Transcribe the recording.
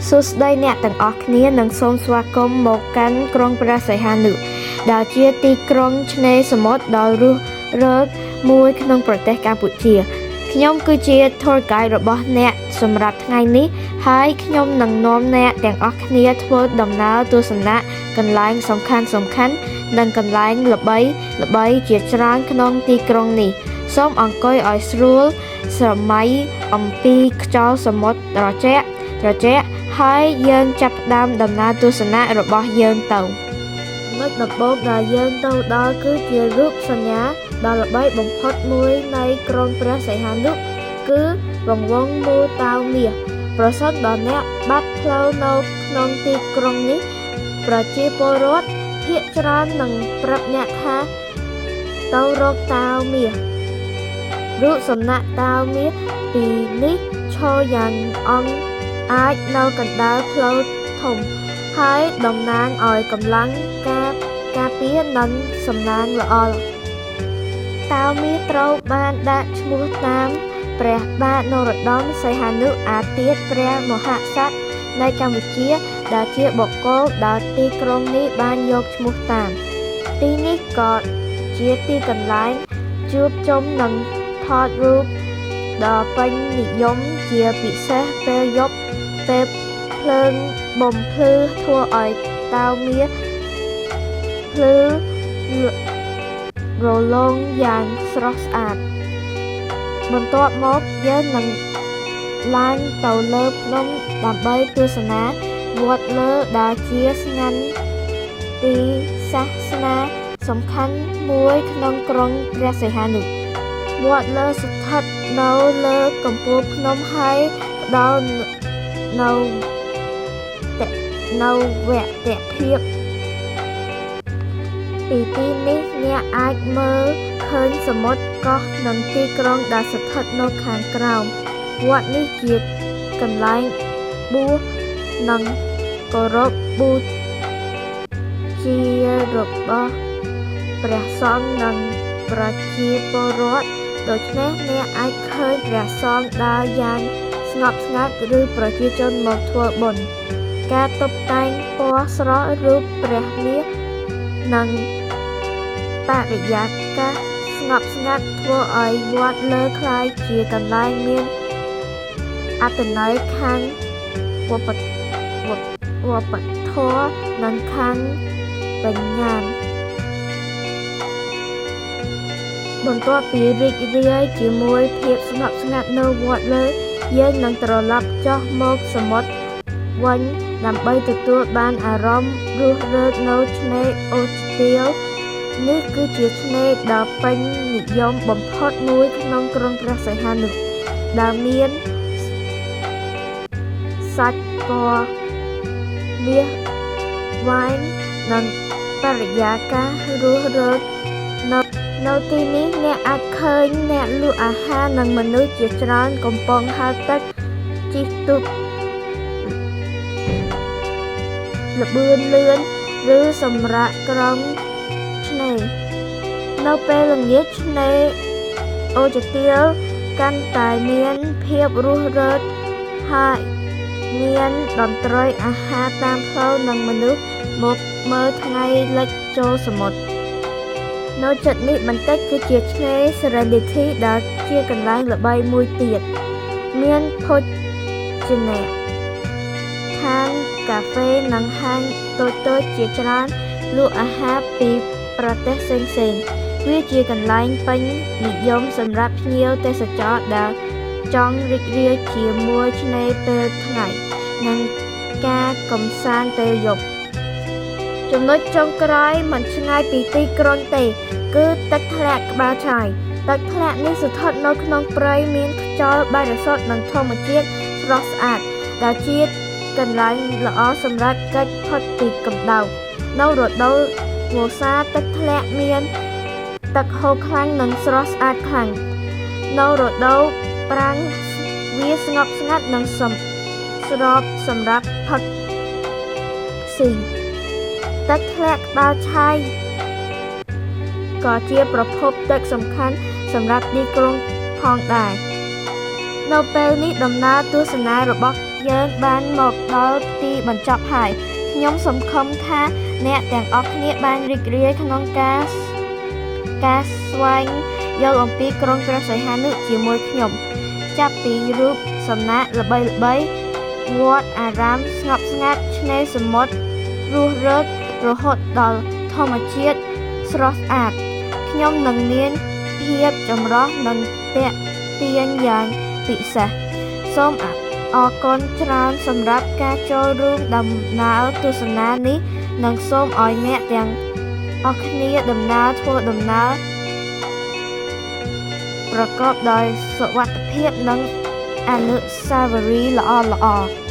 សួស្តីអ្នកទាំងអស់គ្នានិងសូមស្វាគមន៍មកកាន់ក្រុងព្រះសីហនុដែលជាទីក្រុងឆ្នេរសមុទ្រដ៏រស់រវើកមួយក្នុងប្រទេសកម្ពុជាខ្ញុំគឺជា Tour Guide របស់អ្នកសម្រាប់ថ្ងៃនេះហើយខ្ញុំនឹងនាំអ្នកទាំងអស់គ្នាធ្វើដំណើរទស្សនាកន្លែងសំខាន់ៗនិងកន្លែងល្បីៗជាច្រើនក្នុងទីក្រុងនេះសូមអង្គុយឲ្យស្រួលស្រមៃអំពីខ្យល់សមុទ្រត្រជាក់ហើយយើងចាប់ផ្ដើមដំណើរទស្សនារបស់យើងទៅចំណុចដំបូងដែលយើងទៅដល់គឺជារូបសញ្ញាដ៏ល្បីបំផុតមួយនៃក្រុងព្រះសីហនុគឺរង្វង់មូលតាវមាសប្រសិនបើអ្នកបាត់ផ្លូវនៅក្នុងទីក្រុងនេះប្រជាពលរដ្ឋភាគច្រើននឹងប្រាប់អ្នកថាទៅរកតាវមាសរូបសំណាកតាវមាសពីនេះឈរយ៉ាងអង់អាចនៅកណ្ដាលផ្លូវធំហើយតំណាងឲ្យកម្លាំងការពារនិងសំណាងល្អតាវមាសត្រូវបានដាក់ឈ្មោះតាមព្រះបាទនរោត្តមសីហនុអាទាតព្រះមហាក្សត្រនៃកម្ពុជាដែលជាបុគ្គលដែលទីក្រុងនេះបានយកឈ្មោះតាមទីនេះក៏ជាទីកន្លែងជួបជុំនិងថតរូបដ៏ពេញនិយមជាពិសេសពេលយប់ពេលភ្លើងបំភ្លឺធ្វើឲ្យតាវមាសភ្លឺរលោងយ៉ាងស្រស់ស្អាតបន្ទាប់មកយើងនឹងឡើងទៅលើភ្នំដើម្បីទស្សនាវត្តលើដែលជាស្ងាត់ទីសាសនាសំខាន់មួយក្នុងក្រុងព្រះសីហនុវត្តលើស្ថិតនៅលើកំពូលភ្នំហើយផ្ដល់នៅវគ្គភាពពីទីនេះអ្នកអាចមើលឃើញសមុទ្រកោះនិងទីក្រុងដែលស្ថិតនៅខាងក្រោមវត្តនេះជាកន្លែងបួសនិងគោរពបូជារបស់ព្រះសង្ឃនិងប្រជាពលរដ្ឋដូច្នេះអ្នកអាចឃើញព្រះសង្ឃដើរយ៉ាងស្ងប់ស្ងាត់ឬប្រជាជនមកធ្វើបុណ្យការតុបតែងពណ៌ស្រស់រូបព្រះមាសនិងបរិយាកាសស្ងប់ស្ងាត់ធ្វើឲ្យវត្តលើคล้ายជាកន្លែងមានអត្ថន័យខាងវប្បធម៌និងខាងបញ្ញាបន្ទាប់ពីរីករាយជាមួយភាពស្ងប់ស្ងាត់នៅវត្តលើយើងនឹងត្រឡប់ចុះមកសមុទ្រវិញដើម្បីទទួលបានអារម្មណ៍រស់រវើកនៅឆ្នេរអូស្ទៀលនេះគឺជាឆ្នេរដ៏ពេញនិយមបំផុតមួយក្នុងក្រុងព្រះសីហនុដែលមានសាច់ពណ៌មាសវ៉ៃននិងបរិយាកាសរស់រវើកនៅទីនេះអ្នកអាចឃើញអ្នកលក់អាហារនិងមនុស្សជាច្រើនកំពុងហែលទឹកជិះទូកល្បឿនលឿនឬសម្រាកក្រោមឆ្នេរនៅពេលល្ងាចឆ្នេរអូស្ទៀលកាន់តែមានភាពរស់រវើកហើយមានតន្ត្រីអាហារតាមផ្លូវនិងមនុស្សមកមើលថ្ងៃលិចចូលសមុទ្រនៅជិតនេះបន្តិចគឺជាឆ្នេរ Serenity ដែលជាកន្លែងល្បីមួយទៀតមានភោជនីយដ្ឋានកាហ្វេនិងហាងតូចៗជាច្រើនលក់អាហារពីប្រទេសផ្សេងៗវាជាកន្លែងពេញនិយមសម្រាប់ភ្ញៀវទេសចរដែលចង់រីករាយជាមួយឆ្នេរពេលថ្ងៃនិងការកម្សាន្តពេលយប់ចំណុចចុងក្រោយមិនឆ្ងាយពីទីក្រុងទេគឺទឹកធ្លាក់ក្បាលឆាយទឹកធ្លាក់នេះស្ថិតនៅក្នុងព្រៃមានខ្យល់បរិសុទ្ធនិងធម្មជាតិស្រស់ស្អាតដែលជាកន្លែងល្អសម្រាប់គេចផុតពីកម្ដៅនៅរដូវវស្សាទឹកធ្លាក់មានទឹកហូរខ្លាំងនិងស្រស់ស្អាតខ្លាំងនៅរដូវប្រាំងវាស្ងប់ស្ងាត់និងស្របសម្រាប់ផឹកស៊ីទឹកធ្លាក់ក្បាលឆាយក៏ជាប្រភពទឹកសំខាន់សម្រាប់ទីក្រុងផងដែរនៅពេលនេះដំណើរទស្សនារបស់ យើងបានមកដល់ទីបញ្ចប់ហើយខ្ញុំសង្ឃឹមថាអ្នកទាំងអស់គ្នាបានរីករាយក្នុងការស្វែងយល់អំពីក្រុងព្រះសីហនុជាមួយខ្ញុំចាប់ពីរូបសំណាកល្បីៗវត្តអារាមស្ងប់ស្ងាត់ឆ្នេរសមុទ្ររស់រវើករហូតដល់ធម្មជាតិស្រស់ស្អាតខ្ញុំនឹងមានភាពចម្រុះនិងទាក់ទាញយ៉ាងពិសេសសូមអរគុណច្រើនសម្រាប់ការចូលរួមដំណើរទស្សនានេះនិងសូមឲ្យអ្នកទាំងអស់គ្នាធ្វើដំណើរប្រកបដោយសុវត្ថិភាពនិងអនុស្សាវរីយ៍ល្អៗ